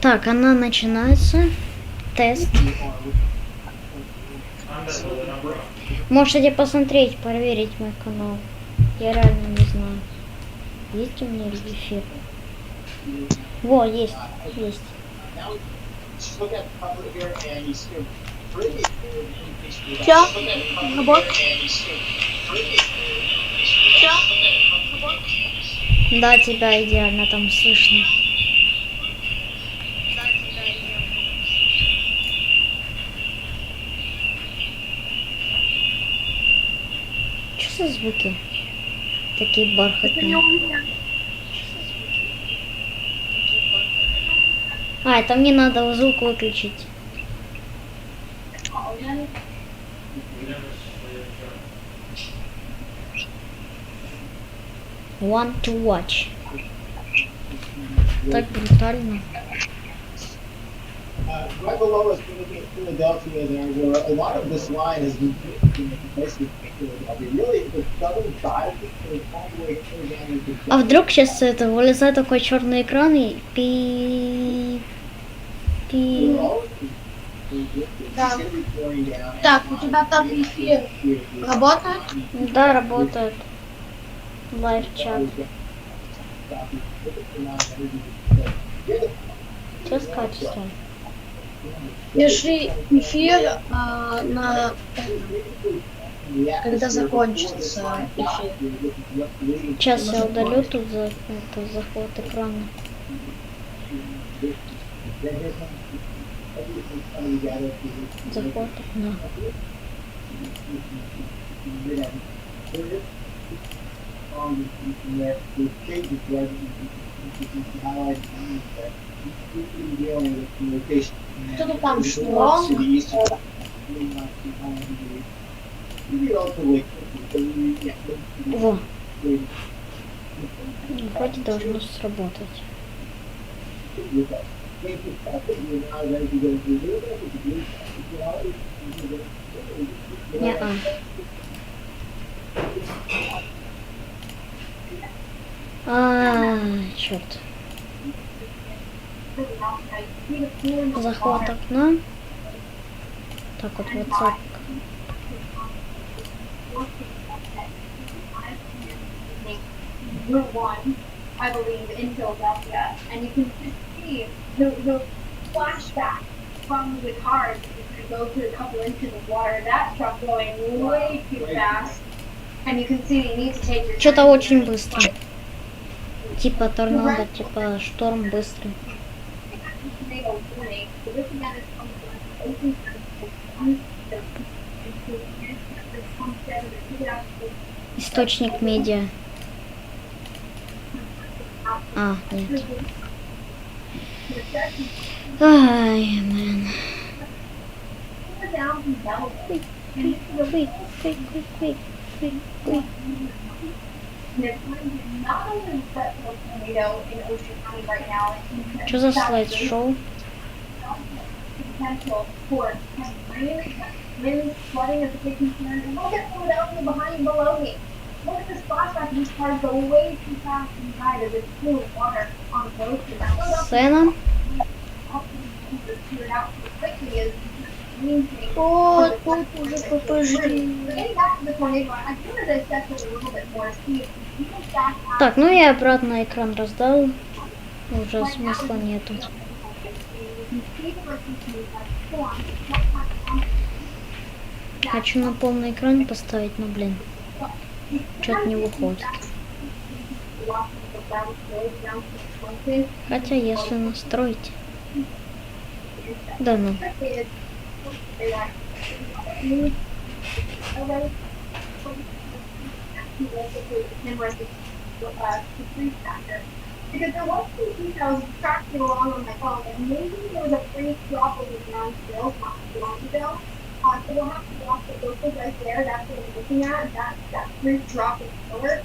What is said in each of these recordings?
Так, она начинается. Тест. Можете посмотреть, проверить мой канал. Я реально не знаю. Есть у меня эфир? Во, есть. Есть. Чё? Работа? Чё? Да, тебя идеально там слышно. Что за звуки? Такие Это не бархатные. у меня. А, это мне надо звук выключить. Want to watch. Так брутально. Right below us, we're looking at Philadelphia there, where a lot of this line has been basically Philadelphia. Really, the southern side is all the way clear down into А вдруг сейчас это вылезает такой черный экран и пи. Да. Так, у тебя там эфир работает? Да, работает. Лайв-чат. Что с качеством? Пиши эфир когда закончится эфир. Сейчас я удалю тут заход экрана. Заход окна. Что-то там шторм. Во. Вроде должно сработать. Не-а. Черт. Захват окна. Так вот, WhatsApp. Route 1, I believe, in Philadelphia, and you can just see the flashback from the cars that go through a couple inches of water. That truck going way too fast, and you can see you need to take your Что-то очень быстро. Типа торнадо, типа шторм быстрый. Источник медиа. А, нет. Ай, блин. Что за слайд-шоу? Look at this flashback. These cars go way too fast inside of this pool of water on the road to that. Сцена. О, тут уже попозже. Так, ну я обратно экран раздал. Уже смысла нету. Хочу на полный экран поставить, но блин. Что-то не выходит. Хотя если настроить. Да ну. Because there was some details tracking along on my phone, and maybe there was a brief drop of the ground still not too long ago. So we'll have to watch the local right there. That's what we're looking at. That brief drop of color.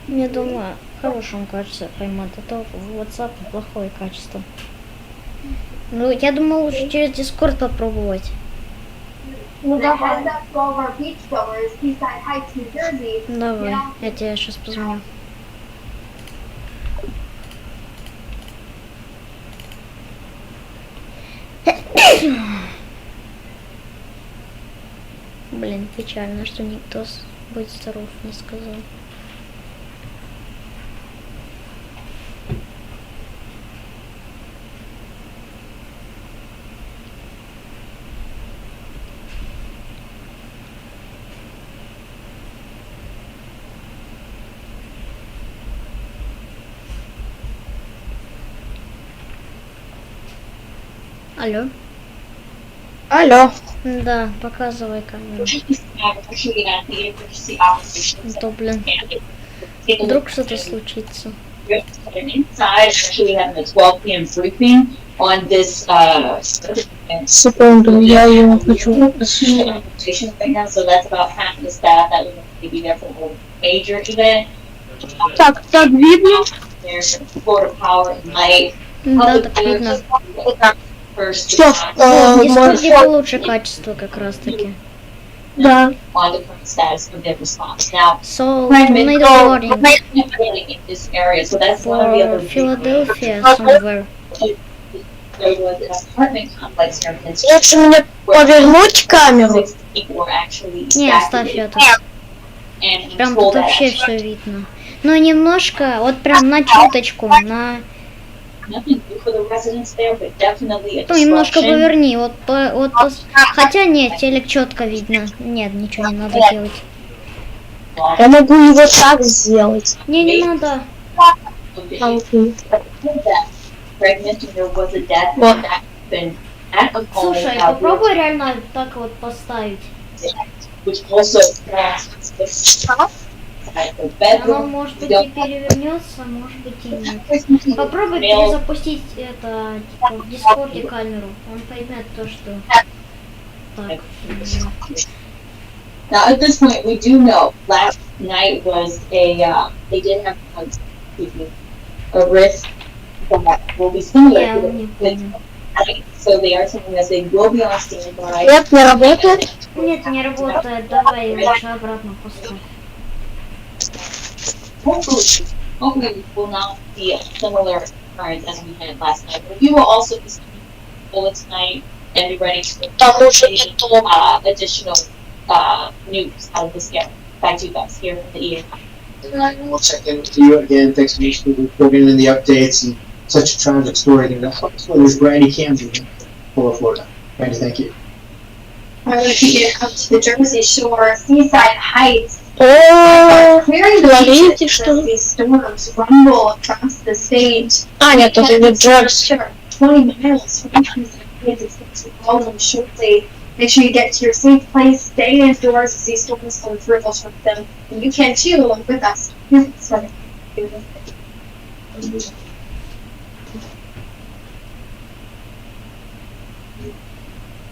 Я думаю, в хорошем качестве поймет. А то в WhatsApp плохое качество. Ну, я думал лучше через Discord попробовать. Ну давай. Давай, я тебе сейчас позвоню. Блин, печально, что никто «Будь здоров» не сказал. Алло. Алло. Да, показывай камеру. То, блин, вдруг что-то случится. Inside, actually having a 12 p.m. briefing on this Секунду, я ее хочу. presentation right now. So that's about half of the staff that would be there for a major event. Так, видно? There's Florida Power and Light. Да, так видно. First, Всё, В Дискорде можно. получше качество как раз таки. Да. on the current status of their response. Now, So, fragment tornado warning really in this area, so that's one of the for other Philadelphia somewhere. There was an apartment complex here in Лучше мне повернуть камеру. 6 people were actually Не, оставь evacuated. это. And I'm Прям told тут that вообще actually все видно. Но немножко, вот прям на чуточку, на... nothing new for the residents there, but definitely a Ну, немножко disruption. поверни, хотя нет, телек четко видно. Нет, ничего не надо делать. Я могу его так сделать. Не надо. Окей. That pregnant and there was a death What? that been at a home Слушай, that попробуй реально так вот поставить. which also crosses the Что? the Оно, bedroom. может быть, и перевернется, может быть, и нет. Попробуй перезапустить это, типа, в Дискорде камеру. Он поймет то, что... Так. Now, at this point, we do know last night was they did have a risk that will be similar Я to не the помню. night. So they are telling us they will be on standby. Нет, не работает. Нет, не работает. Давай лучше обратно поставь. Hopefully we will not see a similar occurrence as we had last night. But we will also be seeing bullets tonight and be ready to Потому что нету. additional news out of this area. Back to you guys here in the EA. And we'll check in with you again. Thanks so much for reporting in the updates and such a tragic story. I think that's there's Brandy Camden, Florida. Brandy, thank you. I'm going to take it up to the Jersey Shore, Seaside Heights. О, Clearing the говорите, beaches что... as these storms rumble across the state. А, нет, это не Джордж. Sure, 20 miles from Jersey Heights. It's going to call them shortly. Make sure you get to your safe place. Stay indoors as these storms come through. We'll check them. And you can too, along with us. Sorry.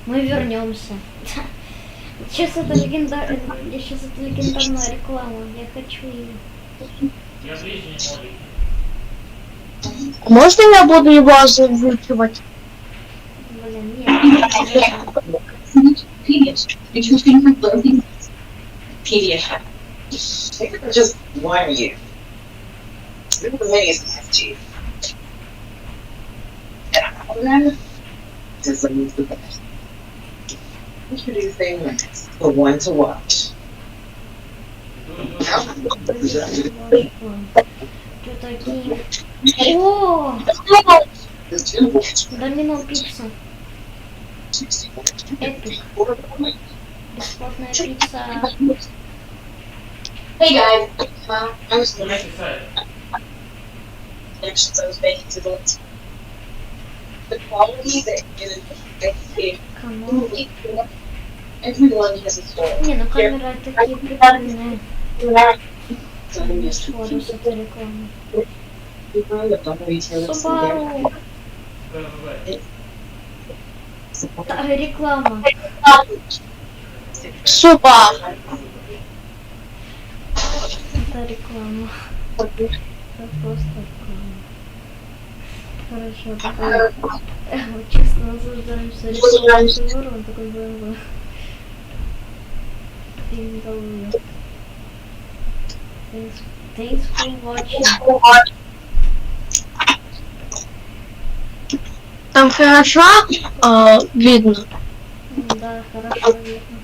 Мы вернемся. Сейчас это легендарная реклама. Я хочу ее. Можно я буду его озвучивать? Блин, нет. Pediatrician. Just warn you. This is amazing, Chief. And just the best. Introducing the one to watch. Что такие? О, домино пицца. Эпик. Бесплатная пицца. Hey guys, I was connections I was making to the quality that is Кому? everyone has a story. Не, ну камеры такие прикольные. Сходу с этой рекламы. Субару. Реклама. Супа. Это реклама. Это просто реклама. Хорошо, такой... Честно, наслаждаемся рекламой Субару, он такой BMW. BMW. Thanks for watching. Там хорошо видно. Да, хорошо видно.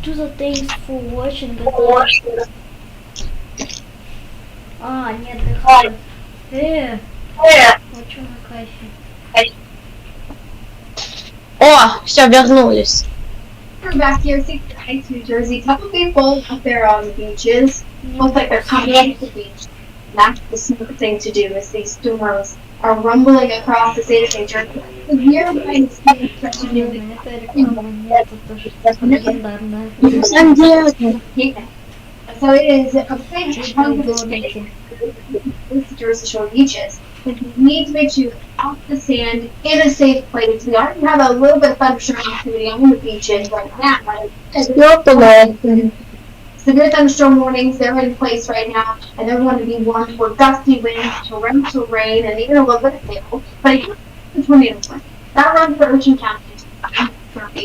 Что за thanks for watching? Это... А, нет, дыхание. Вот что на кайфе. О, все, вернулись. We're back here, 69, New Jersey. A couple people up there on the beaches look like they're coming to the beach. That's the smart thing to do is these storms are rumbling across the state of New Jersey. The nearby state such a new Это реклама, нет, это же легендарная. So it is a big chunk of the state. It's the Jersey Shore beaches. But you need to make sure you're off the sand in a safe place. We already have a little bit of thunderstorm activity on the beaches right now. Severe thunderstorm warnings, they're in place right now, and they're going to be warned for gusty winds, torrential rain, and even a little bit of hail. But it's a tornado warning. That runs for Ocean County.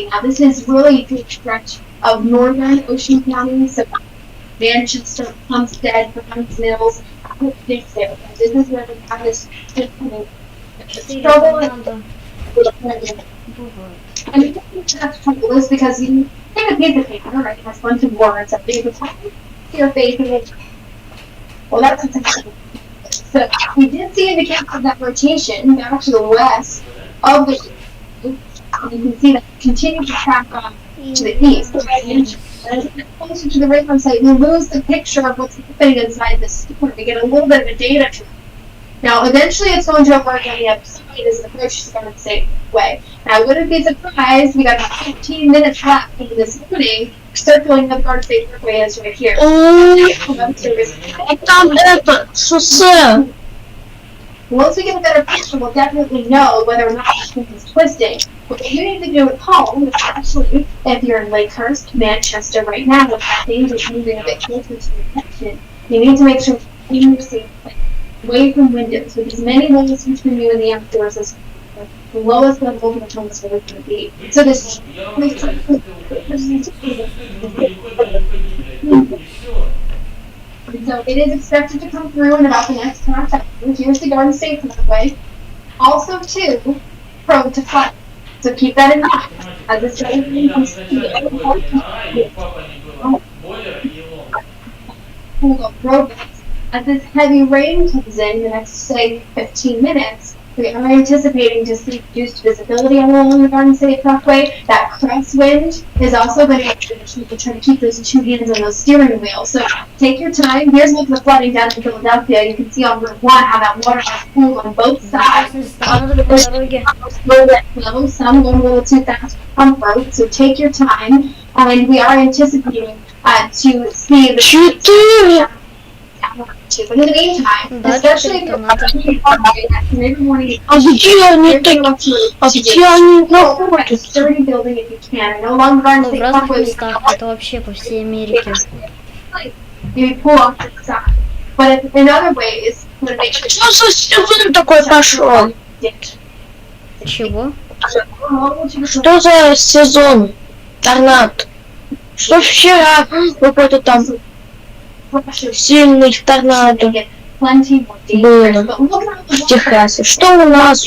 Now, this is really a good stretch of northern Ocean County, so Manchester, Homestead, Browns Mills, this area. This is where we have this struggle Надо. and the reason that's trouble is because you take a piece of paper, right? It has a bunch of words up there, but your face and it. Well, that's exactly. So we did see indications of that rotation back to the west of the. And you can see that continue to track on to the east. As we get closer to the radar site, we lose the picture of what's happening inside the storm. We get a little bit of a data track. Now, eventually it's going to emerge on the other side as it approaches the Garden State way. Now, I wouldn't be surprised, we got about 15 minutes left in this morning, circling the Garden State Parkway is right here. Там это шоссе. Once we get a better picture, we'll definitely know whether or not this thing is twisting. What you need to do at home, especially if you're in Lakehurst, Manchester right now, with that danger moving a bit closer to your section, you need to make sure you're safe, away from windows, with as many windows between you and the outdoors as the lowest level of the home is really going to be. So this. So it is expected to come through in about the next half hour. Here's the Garden State Parkway. Also, too, prone to flood. So keep that in mind. As this comes roadblocks. As this heavy rain comes in the next, say, 15 minutes, we are anticipating to see reduced visibility along the Garden State Parkway. That crosswind is also going to try to keep those two hands on those steering wheels. So take your time. Here's what's the flooding down in Philadelphia. You can see on Route 1 how that water has pooled on both sides. Some going a little too fast on both. So take your time. And we are anticipating to see the. But in the meantime, especially if you're every morning, sturdy building if you can. No longer going to В разных местах, это вообще по всей Америке. you pull off to the side. But in other ways, to make sure Что за сезон такой пошел? Чего? Что за сезон? Торнадо. Что вчера какой-то там сильный торнадо было в Техасе. Что у нас?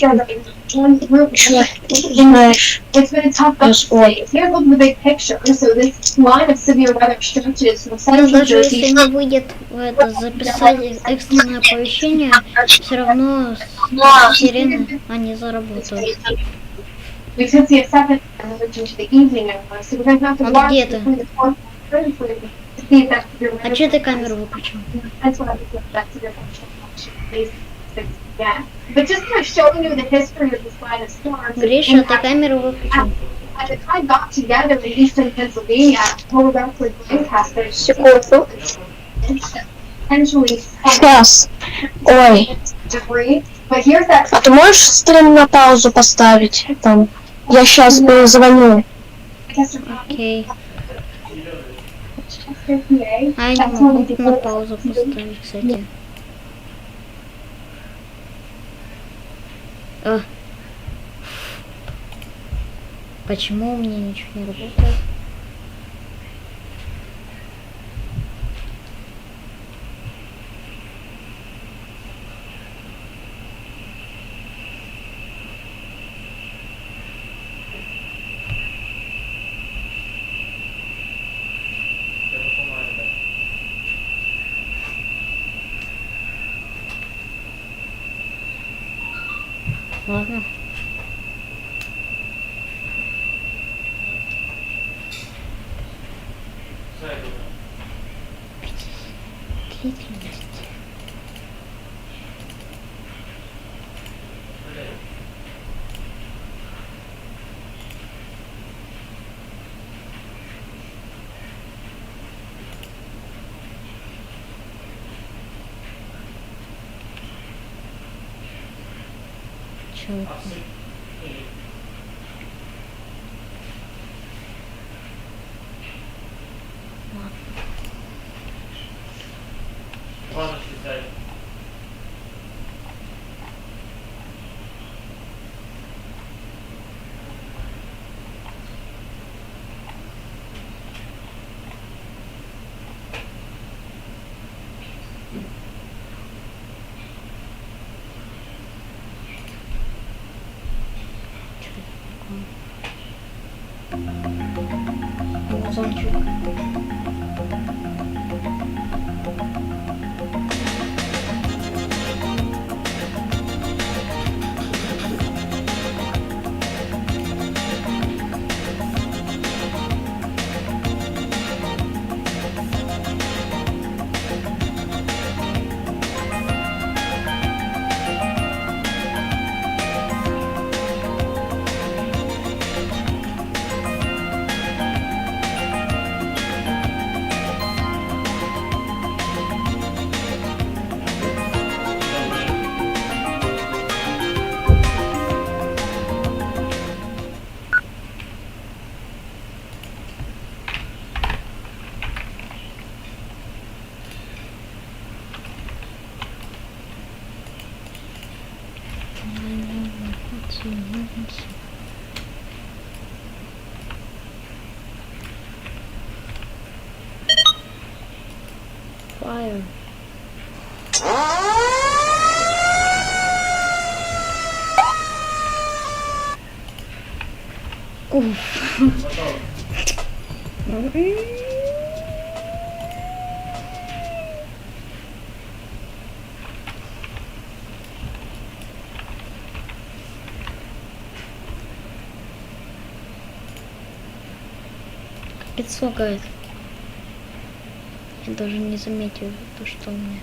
Знаешь, It's been a tough day. Here's look at the big picture. So this line of severe weather stretches from Ну, central даже Jersey. если не выйдет в это записать экстренное оповещение, все равно сирены они заработают. We could see a second emerge into the evening hours. So we're going to have to Он watch где-то? between the 4th and 3rd to see if that's severe А weather. че ты камеру выключил? That's what I was looking at. Severe weather. Yeah. But just kind of showing you the history of this line of storms. Гриша, ты камеру выключил? At the time got together in eastern Pennsylvania, over Rockford, Lancaster, секунду. potentially Сейчас. Ой, debris. But here's that. а ты можешь стрим на паузу поставить? Там. Я сейчас перезвоню. Окей. PA. А я не могу на паузу поставить, кстати. А. Почему у меня ничего не работает? Ладно. Длительность. Чё это? Замчик. Fire. Капец лагает. Я даже не заметил то, что у меня.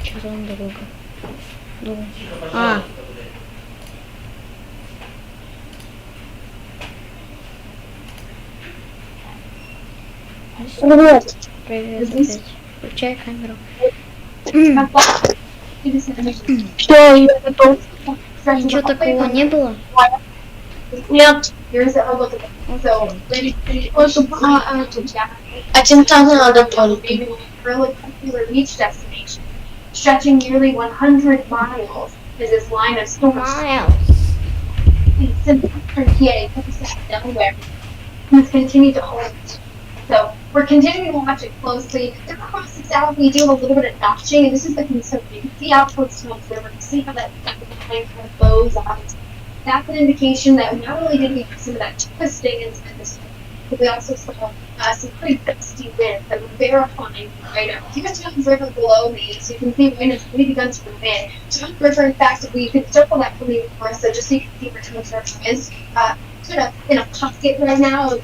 Что за дорога? Ну. А. Привет. Привет опять. Включай камеру. Все, я готов. Ничего такого не было? Нет. Один там надо только. Stretching nearly 100 miles is this line of storms. Since PA comes out of Delaware, and it's continued to hold. So we're continuing to watch it closely. They're across the south, we do a little bit of notching, and this is the concern. You can see out towards Smoke River, you see how that line kind of bows out. That's an indication that not only did we have some of that twisting inside the storm, but we also saw some pretty gusty winds that were verifying right now. Here's Smoke River below me, so you can see wind has really begun to move in. Smoke River, in fact, we can circle that for me, Marissa, just so you can see where Smoke River is. Sort of in a pocket right now of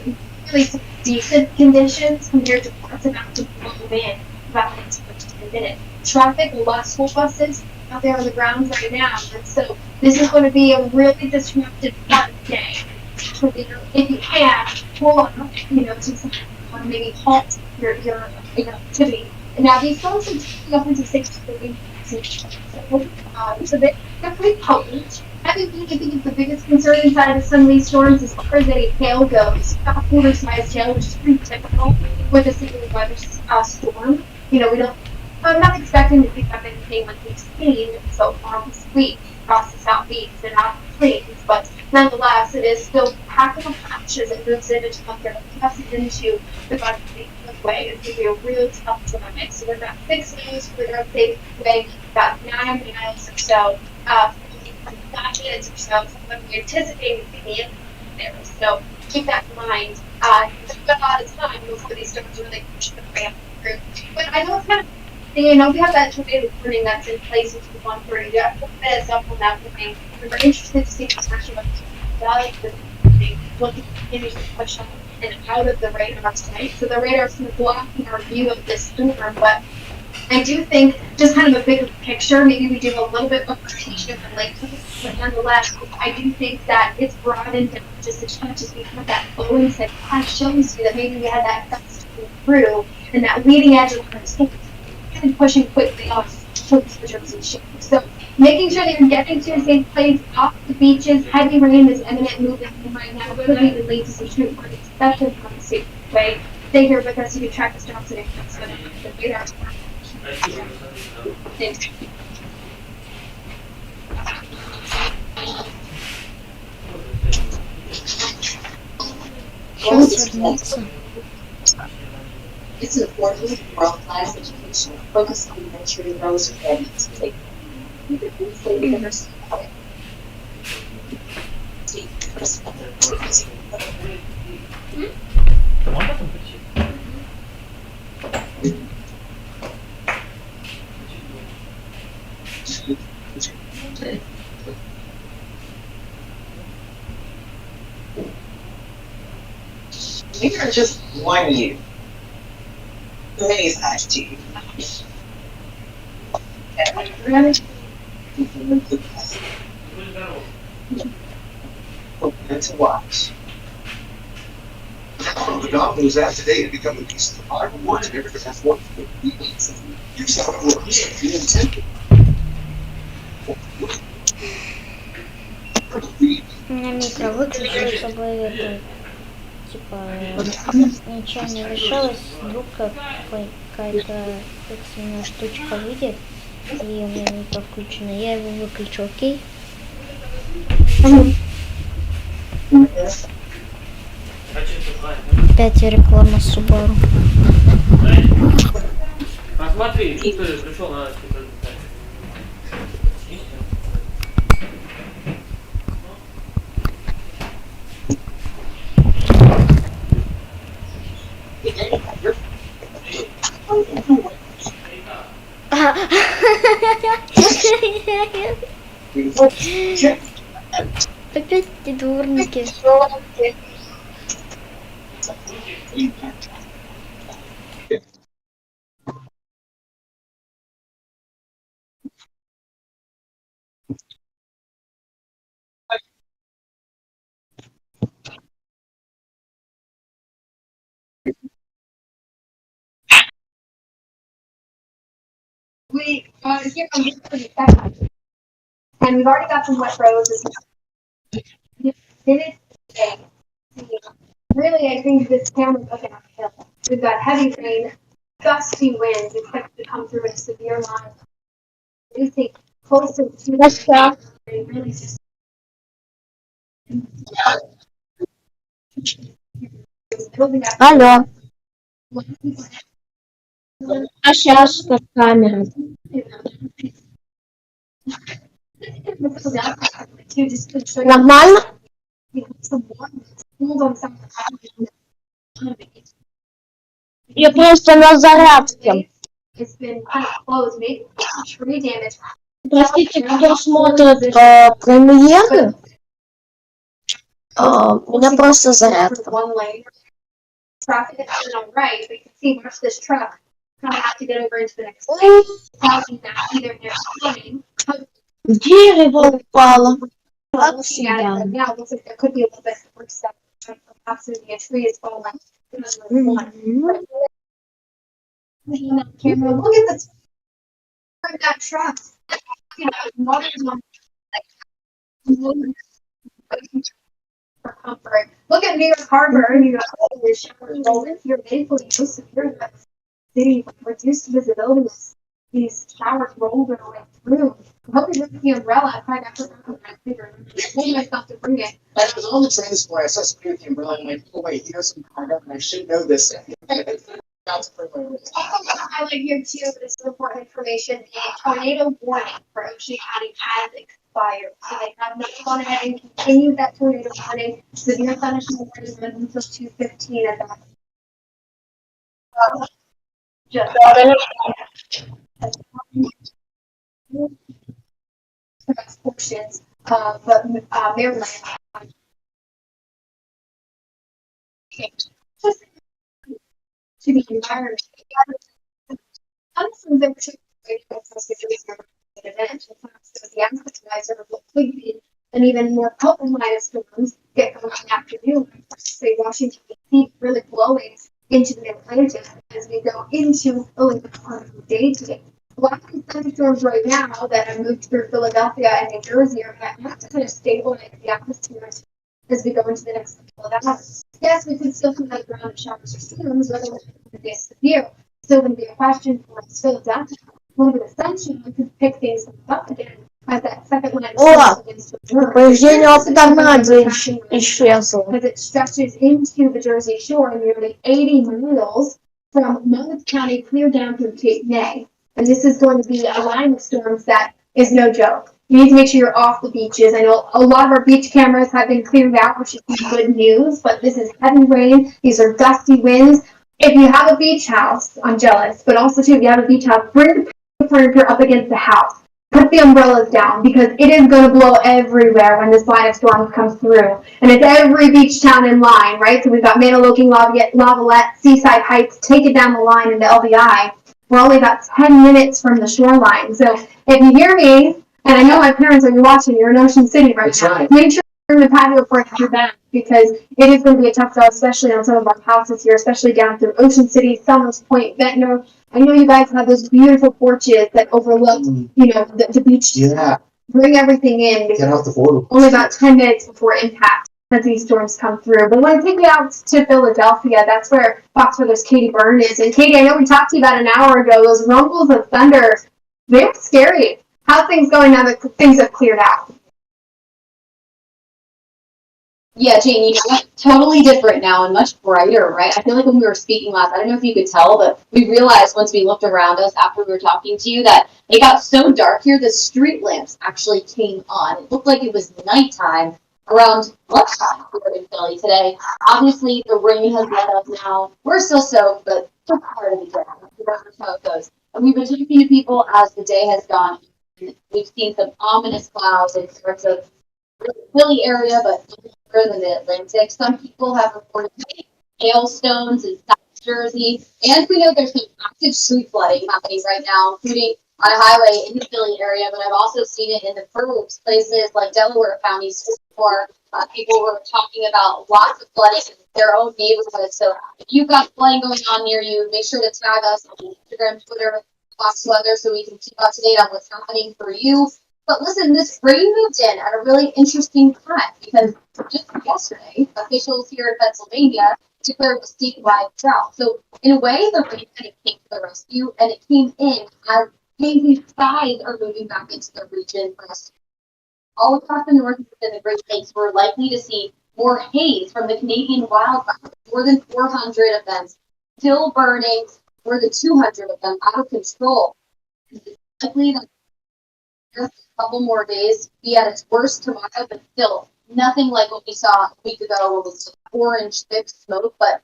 really some decent conditions compared to what's about to blow in about the next 15 minutes. Traffic, a lot of school buses out there on the ground right now, and so this is going to be a really disruptive part of the day. So, if you can, pull off, maybe halt your activity. And now these storms are typically up into 6 to 8 so they're pretty potent. Heavy rain, I think, is the biggest concern inside of some of these storms as far as any hail goes. About a quarter-sized hail, which is pretty typical with a single weather storm. We don't. I'm not expecting to pick up anything like we've seen so far this week across the southeast and out of the plains, but nonetheless, it is still packing a punch as it moves into Tucker, passes into the Gulf Way. It's going to be a real tough dynamic. So we're about 6 miles for the Gulf Way, about 9 miles or so, 5 minutes or so from when we anticipate being there. So keep that in mind. We've got a lot of time before these storms really push the way up through. But I know it's kind of we have that tornado warning that's in place until 1:30. We have 4 minutes up on that warning. We're interested to see exactly what the will continue to push up and out of the radar sight. So the radar is kind of blocking our view of this storm, but I do think just kind of a bigger picture, maybe we do a little bit of rotation of the lake, but nonetheless, I do think that it's broadened down just as much as we have that flowing that kind of shows you that maybe we had that gust through and that leading edge of the storm kind of pushing quickly off towards the Jersey Shore. So making sure that you're getting to your safe place, off the beaches. Heavy rain is imminent moving right now. Could even lead to some street work, especially on the safe way. Stay here with us. You can track the storms and so the radar. Thanks. Сейчас вернется. It's an affordable, world-class education focused on nurturing those who ready to take We are just one you. Many sides to you. Open to watch. The Domino's app today and become a piece of the pie rewards and everything that's worked for weeks. Use how it works. The intent. У меня микро выключил, чтобы это, типа, ничего не решалось, вдруг какая-то экстренная штучка выйдет, и у меня микро включено. Я его выключу, окей? Опять реклама Subaru. Посмотри, кто пришел на нас. Опять эти дворники. We here on and we've already got some wet roads. Really, I think this camera's looking uphill. We've got heavy rain, gusty winds expected to come through in severe lines. I do think closer to the really just Алло. А сейчас как камера. Нормально? Я просто на зарядке. Простите, кто смотрит премьеры? У меня просто зарядка. Traffic is on right, but you can see watch this truck kind of have to get over into the next lane. Causing that either they're coming Дерево упало. Looking at it right now, it looks like there could be a little bit more stuff. Possibly a tree is falling. Мгм. Looking at the camera, look at this. That truck. You know, water's on, like, for comfort. Look at New York Harbor. You got all the showers rolling here. Thankfully, most of your city reduced visibility. These showers rolled their way through. I'm hoping with the umbrella. I probably got to figure. I told myself to bring it. I was on the train this morning. I saw somebody with the umbrella. I'm like, oh wait, here's some cargo, and I should know this. That's pretty much. Also, to highlight here too, this is important information. The tornado warning for Ocean County has expired. So they have not gone ahead and continued that tornado warning. The near thunderstorm warning runs until 2:15 at that. Just portions of Maryland. Just to the environment. Some of the event, so the appetizer of what could be an even more potent line of storms get going in the afternoon. Say Washington D.C. really blowing into the Atlantic as we go into early part of the day today. A lot of these thunderstorms right now that have moved through Philadelphia and New Jersey are have to kind of stabilize the atmosphere as we go into the next couple of hours. Yes, we could still come out ground showers or storms, whether it's the severe. Still going to be a question for us. Philadelphia, a little bit of sunshine, we could pick things up again as that second line of storms begins to emerge. Повреждение опыта исчезло. Because it stretches into the Jersey Shore nearly 80 miles from Monmouth County clear down through Cape May. And this is going to be a line of storms that is no joke. You need to make sure you're off the beaches. I know a lot of our beach cameras have been cleared out, which is good news, but this is heavy rain. These are gusty winds. If you have a beach house, I'm jealous, but also too, if you have a beach house, bring the furniture up against the house. Put the umbrellas down because it is going to blow everywhere when this line of storms comes through. And it's every beach town in line, right? So we've got Manahawkin, Lavalette, Seaside Heights, take it down the line into LBI. We're only about 10 minutes from the shoreline. So if you hear me, and I know my parents are watching, you're in Ocean City right That's now, right. make sure you're in the patio for your back because it is going to be a tough job, especially on some of our houses here, especially down through Ocean City, Summers Point, Ventnor. I know you guys have those beautiful porches that overlook, the beach. Yeah. Bring everything in. Get off the border. Only about 10 minutes before impact as these storms come through. But when I take you out to Philadelphia, that's where Foxwooder's Katie Byrne is. And Katie, I know we talked to you about an hour ago. Those rumbles of thunder, they were scary. How's things going now that things have cleared out? Yeah, Jane, you know what? Totally different now and much brighter, right? I feel like when we were speaking last, I don't know if you could tell, but we realized once we looked around us after we were talking to you that it got so dark here, the street lamps actually came on. It looked like it was nighttime around lunchtime here in Philly today. Obviously, the rain has let up now. We're still soaked, but we're part of the day. That's how it goes. And we've been talking to people as the day has gone. We've seen some ominous clouds in sorts of the Philly area, but further than the Atlantic. Some people have reported hailstones in South Jersey, and we know there's some active street flooding happening right now, including on a highway in the Philly area, but I've also seen it in the burbs, places like Delaware County, where people were talking about lots of flooding in their own neighborhoods. So if you've got flooding going on near you, make sure to tag us on Instagram, Twitter, Fox Weather, so we can keep up to date on what's happening for you. But listen, this rain moved in at a really interesting time because just yesterday, officials here in Pennsylvania declared a statewide drought. So in a way, the rain kind of came to the rescue, and it came in as hazy skies are moving back into the region for us. All across the north and the Great Lakes, we're likely to see more haze from the Canadian wildfires, more than 400 of them still burning, more than 200 of them out of control. It's likely that a couple more days be at its worst tomorrow, but still nothing like what we saw a week ago when we saw orange thick smoke. But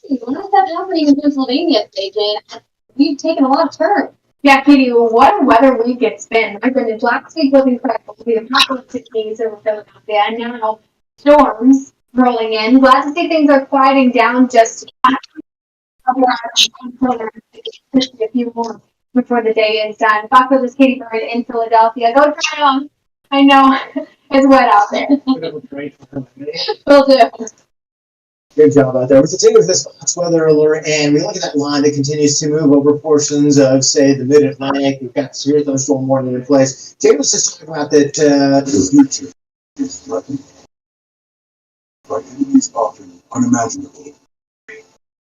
when is that happening in Pennsylvania today, Jane? We've taken a lot of turns. Yeah, Katie, what a weather week it's been. My goodness, last week was incredible. The apocalyptic days over Philadelphia, and now storms rolling in. Glad to see things are quieting down just a few more. before the day is done. Back with this Katie Bird in Philadelphia. Go try them. I know it's wet out there. Will do. Good job out there. We continue with this Fox weather alert, and we look at that line that continues to move over portions of, say, the mid-Atlantic. We've got severe thunderstorm warning in place. Jay was just talking about that. The future is threatened by enemies often unimaginable.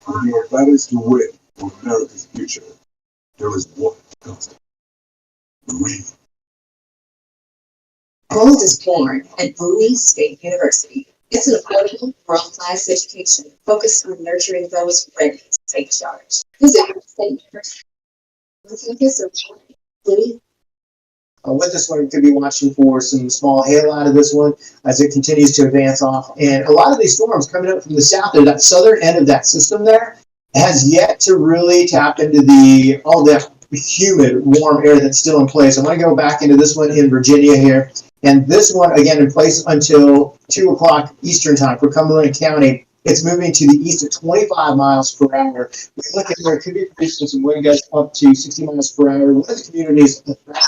When your battles to win for America's future, there is one constant. Read. Gold is born at Bowie State University. It's an affordable, world-class education focused on nurturing those ready to take charge. Visit your state university. With this one, we could be watching for some small hail out of this one as it continues to advance off. And a lot of these storms coming up from the south, there, that southern end of that system there, has yet to really tap into all that humid, warm air that's still in place. I'm going to go back into this one in Virginia here. And this one, again, in place until 2 o'clock Eastern time for Cumberland County. It's moving to the east at 25 miles per hour. We look at where it could be producing some wind gusts up to 60 miles per hour. One of the communities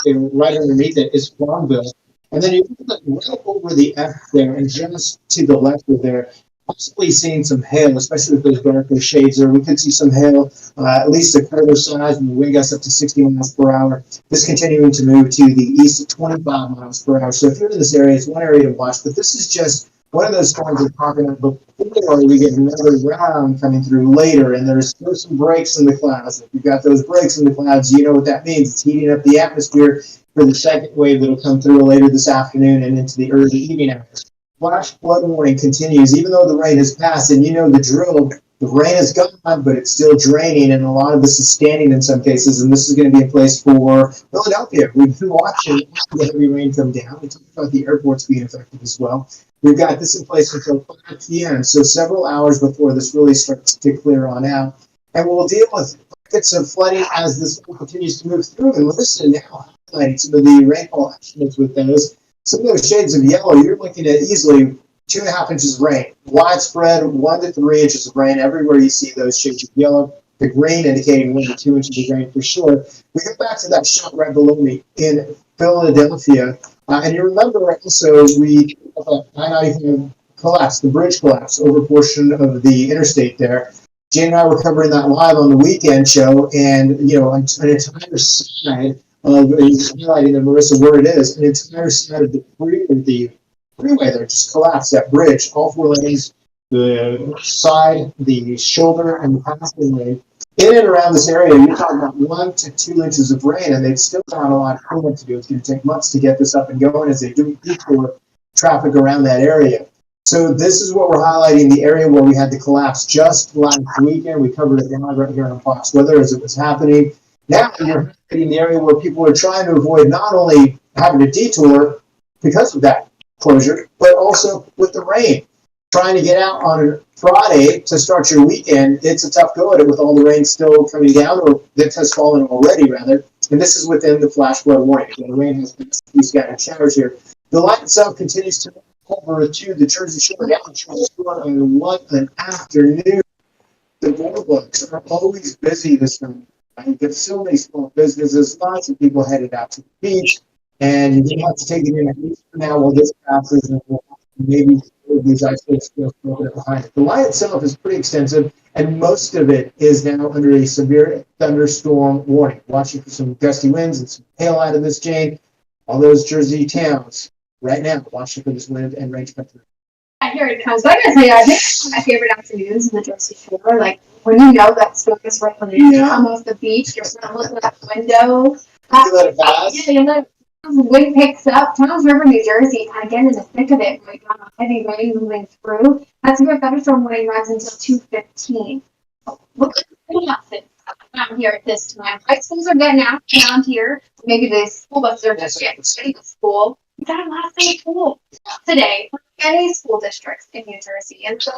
right underneath it is Farmville. And then you look right over the F there and just to the left of there, possibly seeing some hail, especially with those darker shades there. We could see some hail, at least a quarter size, and the wind gusts up to 60 miles per hour. This continuing to move to the east at 25 miles per hour. So if you're in this area, it's one area to watch. But this is just one of those storms we're talking about before we get another round coming through later, and there's still some breaks in the clouds. If you've got those breaks in the clouds, you know what that means. It's heating up the atmosphere for the second wave that'll come through later this afternoon and into the early evening hours. Flash flood warning continues, even though the rain has passed, and you know the drill. The rain is gone, but it's still draining, and a lot of this is standing in some cases, and this is going to be in place for Philadelphia. We've been watching the heavy rain come down. We talked about the airports being affected as well. We've got this in place until 5 p.m., so several hours before this really starts to clear on out. And we'll deal with pockets of flooding as this continues to move through. And listen now, highlighting some of the rainfall estimates with those. Some of those shades of yellow, you're looking at easily 2.5 inches of rain. Widespread 1 to 3 inches of rain everywhere you see those shades of yellow. The green indicating 1 to 2 inches of rain for sure. We go back to that shot right below me in Philadelphia. And you remember also we I-95 collapse, the bridge collapse over a portion of the interstate there. Jane and I were covering that live on the weekend show, and you know, an entire side of highlighting the Marissa where it is, an entire side of the freeway there just collapsed. That bridge, all 4 lanes, the side, the shoulder, and the passing lane. In and around this area, you're talking about 1 to 2 inches of rain, and they've still got a lot of cleanup to do. It's going to take months to get this up and going as they do detour traffic around that area. So this is what we're highlighting, the area where we had the collapse just last weekend. We covered it live right here on Fox Weather as it was happening. Now you're highlighting the area where people are trying to avoid not only having to detour because of that closure, but also with the rain. Trying to get out on a Friday to start your weekend, it's a tough go at it with all the rain still coming down, or that has fallen already, rather. And this is within the flash flood warning. The rain has been these scattered showers here. The line itself continues to move over to the Jersey Shore down on what an afternoon. The boardwalks are always busy this time. There's so many small businesses, lots of people headed out to the beach, and you have to take it in at least for now while this passes, and maybe these isolates still behind it. The line itself is pretty extensive, and most of it is now under a severe thunderstorm warning. Watching for some gusty winds and some hail out of this chain. All those Jersey towns right now watching for this wind and rain to come through. Here it comes. But I gotta tell you, I think one of my favorite afternoons in the Jersey Shore, like when you know that smoke is right when you come off the beach, you're sort of looking out the window. You let it pass? Yeah, the wind picks up. Thomas River, New Jersey, kind of getting in the thick of it, right now, heavy rain moving through. That severe thunderstorm warning runs until 2:15. Look what happens around here at this time. High schools are getting out around here. Maybe the school buses are just getting ready to school. We got a last day of school today for many school districts in New Jersey. And so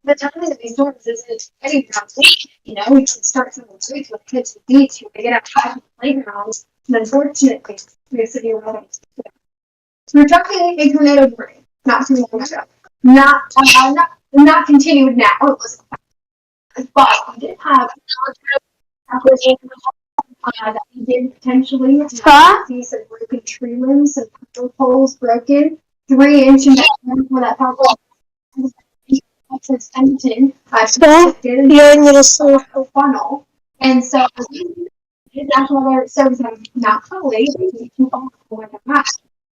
the timing of these storms isn't getting down late. You know, we can start some breaks with kids to the beach, to get outside the playgrounds. And unfortunately, we have severe weather. So we're talking a tornado warning not too long ago. Not continued now. It was, but we did have that we did potentially see some broken tree limbs, some power poles broken, 3 inch in that where that power pole extension, Я не расслышала. a funnel. And so it's actually service not fully,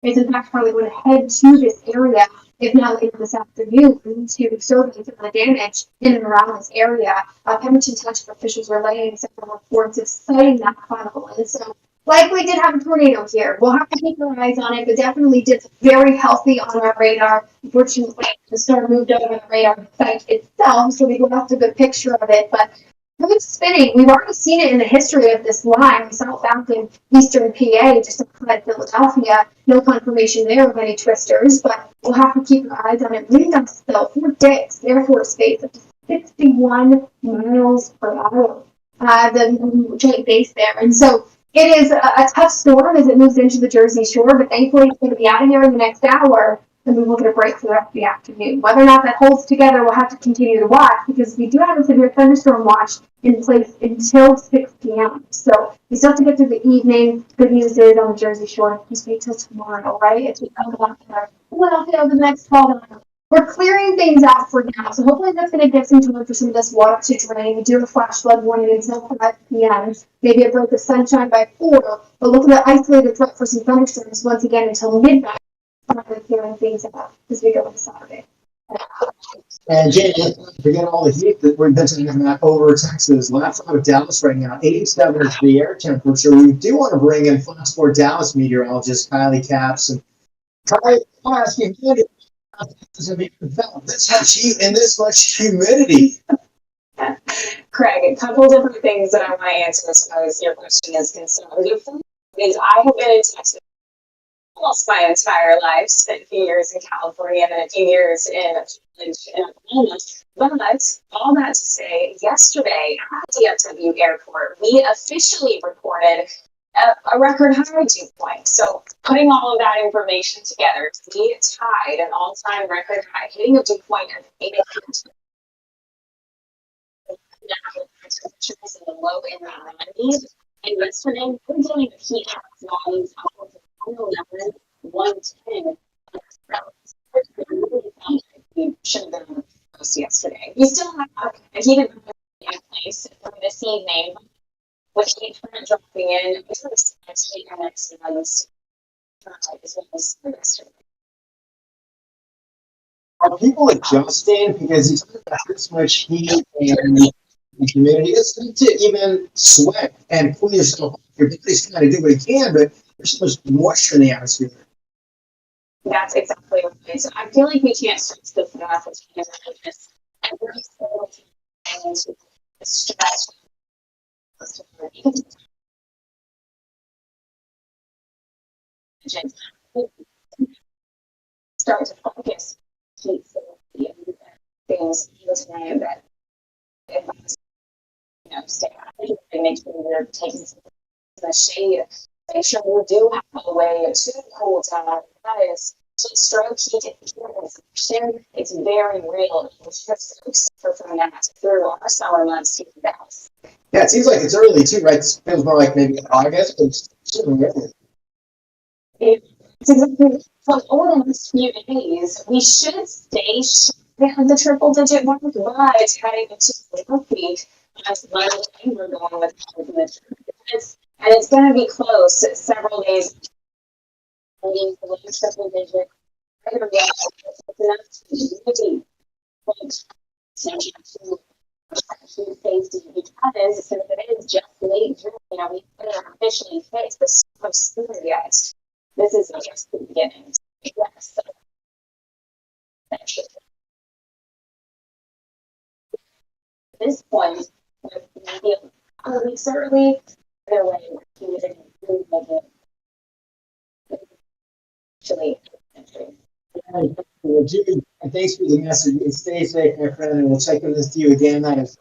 it's in fact probably going to head to this area, if not later this afternoon, to survey some of the damage in and around this area. Pemberton Township officials were laying several reports of citing that funnel. And so likely did have a tornado here. We'll have to keep our eyes on it, but definitely did very healthy on our radar. Unfortunately, the storm moved over the radar site itself, so we lost a good picture of it. But it's spinning. We've already seen it in the history of this line. We saw it back in eastern PA, just outside Philadelphia. No confirmation there of any twisters, but we'll have to keep our eyes on it. Wind gusts though, 4 Dix, Air Force Base, up to 61 miles per hour. The joint base there. And so it is a tough storm as it moves into the Jersey Shore, but thankfully it's going to be out of here in the next hour, and we will get a break for the rest of the afternoon. Whether or not that holds together, we'll have to continue to watch, because we do have a severe thunderstorm watch in place until 6 p.m. So we still have to get through the evening. Good news is on the Jersey Shore, just wait till tomorrow, right? It's Philadelphia over the next 12 hours. We're clearing things out for now, so hopefully that's going to give some time for some of this water to drain. We do have a flash flood warning until 5 p.m. Maybe a break of sunshine by 4, but look at the isolated threat for some thunderstorms once again until midnight. Clearing things out as we go into Saturday. And Jane, let's not forget all the heat that we've been seeing over Texas. Last out of Dallas right now, 87 is the air temperature. We do want to bring in Fox 4 Dallas meteorologist Kylie Capps. And Kylie, I'll ask you, this much heat and this much humidity. Craig, a couple different things that I want to answer as far as your question is concerned. The first is I have been in Texas almost my entire life, spent a few years in California and then a few years in Oklahoma. But all that to say, yesterday at DFW Airport, we officially reported a record high dew point. So putting all of that information together, we tied an all-time record high, hitting a dew point of 8. Temperatures in the low and the 90s. And yesterday, we're doing heat volumes of 110. We should have been close yesterday. We still have a heated in place for this evening, with heat front dropping in. We sort of expect heat next month's as well as yesterday. Are people adjusting because you talk about this much heat and humidity? It's good to even sweat and cool yourself off. Your body's trying to do what it can, but there's so much moisture in the atmosphere. That's exactly right. So I feel like we can't stress this enough. It's just every single thing to stress. Start to focus heat things today that stay happy and make sure you're taking some in the shade. Make sure you do have a way to cool down. That is to stroke heat infection. It's very real. It's just suffer from that through our summer months here in Dallas. Yeah, it seems like it's early too, right? It feels more like maybe August, but it's certainly early. It's exactly so over the next few days, we should stay at the triple digit mark, but heading into the week, Monday, we're going with and it's going to be close several days. Below triple digit, because since it is just late June, we haven't officially faced the summer yet. This is just the beginning. Yes. At this point, with maybe a couple weeks early, either way, he was in really budget. Actually, Well, Jimmy, thanks for the message. Stay safe, my friend, and we'll check in with you again. That is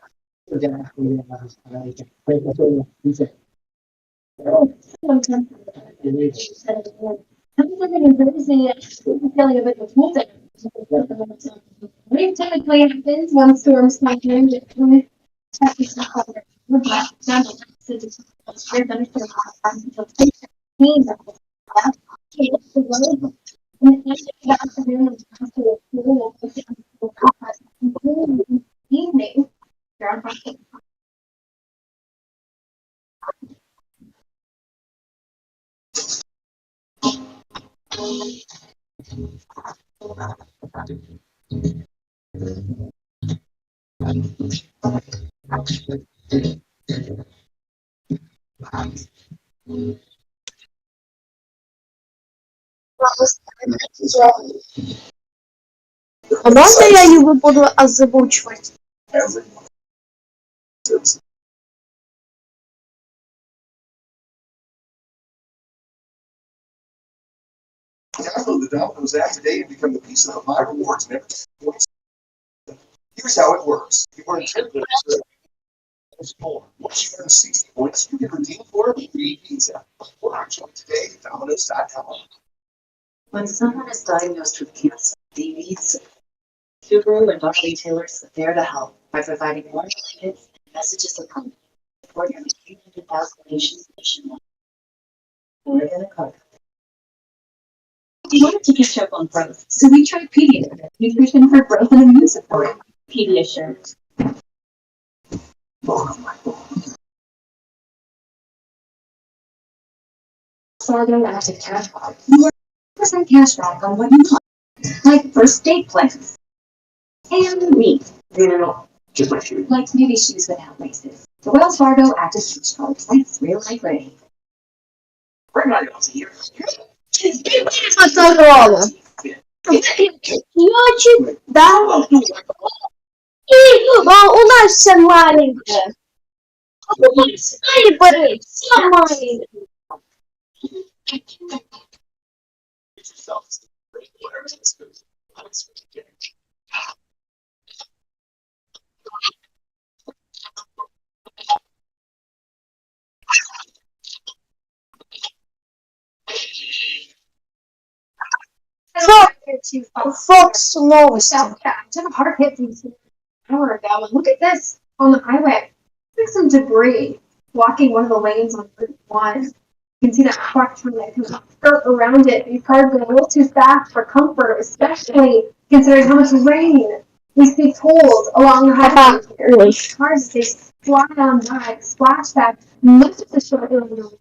Typically happens when storms come in. Evening. А можно я его буду озвучивать? Everyone. Download the Domino's app today and become a piece of the My Rewards membership. Here's how it works. You earn 10 points more. Once you earn 60 points, you can redeem for a free pizza. Or join today at Domino's.com. When someone is diagnosed with cancer, they need support. Subaru and other retailers are there to help by providing more blankets and messages of hope. Support nearly 300,000 patients nationwide. Oregon and Colorado. We wanted to catch up on growth, so we tried Pediassure, nutrition for growth and immune support. Pediassure. Fargo active cash back. You are 100% cash back on what you want, like first date plans. And me. No, just my shoes. Like maybe shoes without laces. The Wells Fargo active shoes card. That's real life ready. Right now, you're here. Моторола. Значит, да. У нас все маленькое. Снайперы, все маленькие. Фокс новости. I took a hard hit from an hour ago, and look at this on the highway. Like some debris blocking one of the lanes on Route 1. You can see that truck trying to skirt around it. These cars go a little too fast for comfort, especially considering how much rain we see tolls along the highway. Cars, they fly on by, splash back much of the short road.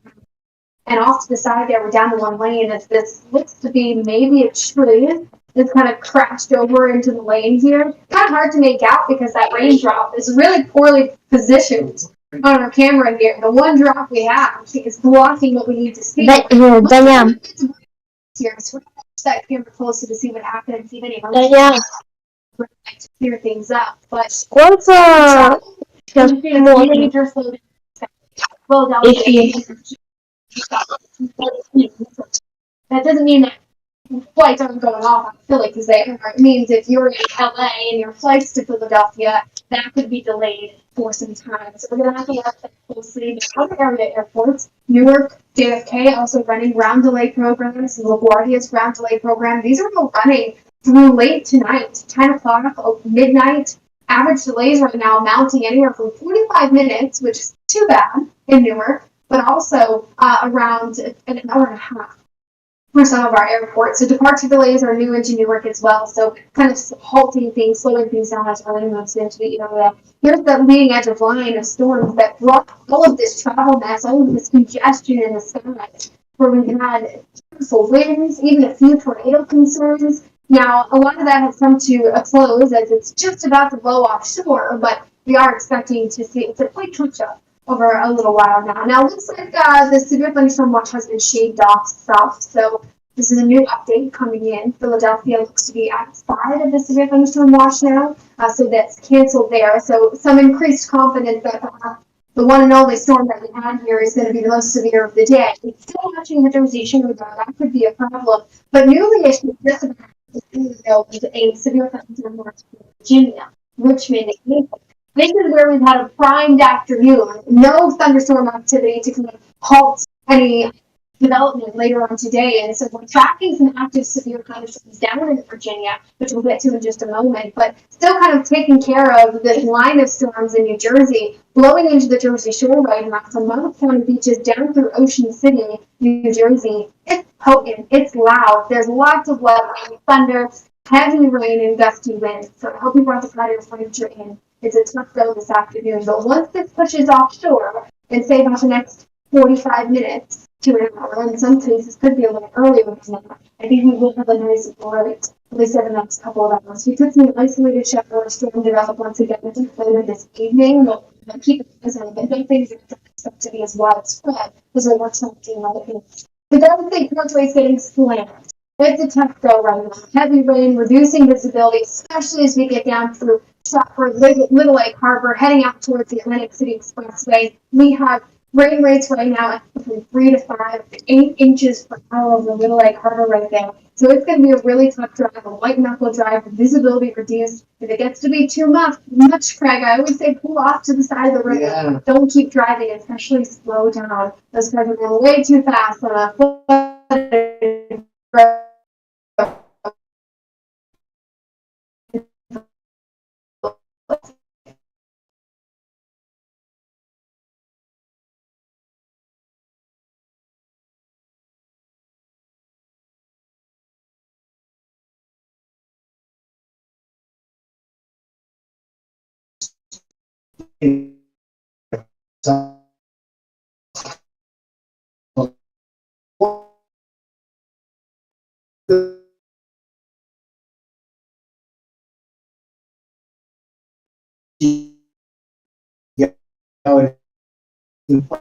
And off to the side there, we're down to one lane as this looks to be maybe a tree that's kind of crashed over into the lane here. Kind of hard to make out because that raindrop is really poorly positioned on our camera here. The one drop we have is blocking what we need to see. Даня, Here, so we're going to push that camera closer to see what happens, see if any Даня, to clear things up. But сколько сейчас можно? major slowdown. Philadelphia. That doesn't mean that flights aren't going off out of Philly because they are. It means if you're in LA and your flights to Philadelphia, that could be delayed for some time. So we're going to have to watch that closely. The other area airports, Newark, JFK, also running ground delay programs, LaGuardia's ground delay program. These are all running through late tonight, 10 o'clock, midnight. Average delays right now mounting anywhere from 45 minutes, which is too bad in Newark, but also around an hour and a half for some of our airports. So departure delays are new into Newark as well. So kind of halting things, slowing things down as early moves into the area. Here's the leading edge of line of storms that brought all of this travel mess, all of this congestion in the skies, where we had torrential winds, even a few tornado concerns. Now, a lot of that has come to a close as it's just about to blow offshore, but we are expecting to see it's a quite catch up over a little while now. Now, it looks like the severe thunderstorm watch has been shaved off south, so this is a new update coming in. Philadelphia looks to be outside of the severe thunderstorm watch now, so that's canceled there. So some increased confidence that the one and only storm that we had here is going to be the most severe of the day. It's still watching the Jersey radar. That could be a problem. But newly issued just about a severe thunderstorm watch for Virginia, Richmond, and Naples. This is where we've had a primed afternoon. No thunderstorm activity to kind of halt any development later on today. And so we're tracking some active severe thunderstorms down in Virginia, which we'll get to in just a moment, but still kind of taking care of this line of storms in New Jersey, blowing into the Jersey Shore right now. So Mount County beaches down through Ocean City, New Jersey. It's potent, it's loud. There's lots of lightning, thunder, heavy rain, and gusty winds. So I hope you brought the patio furniture in. It's a tough go this afternoon, but once this pushes offshore, and say about the next 45 minutes to an hour, in some cases could be a little earlier than that, I think we will have a nice break, at least in the next couple of hours. We could see an isolated shower storm develop once again later this evening. We'll keep it on, but don't think it's expected to be as widespread as we were talking right here. The Golden State Parkway is getting slammed. It's a tough go right now. Heavy rain, reducing visibility, especially as we get down through Stratford, Little Lake Harbor, heading out towards the Atlantic City Expressway. We have rain rates right now at between 3 to 5 to 8 inches per hour over Little Lake Harbor right now. So it's going to be a really tough drive, a white knuckle drive, with visibility reduced. If it gets to be too much, Craig, I always say pull off to the side of the road. Yeah. Don't keep driving, especially slow down. Those cars are going way too fast on a flooded road. Yeah.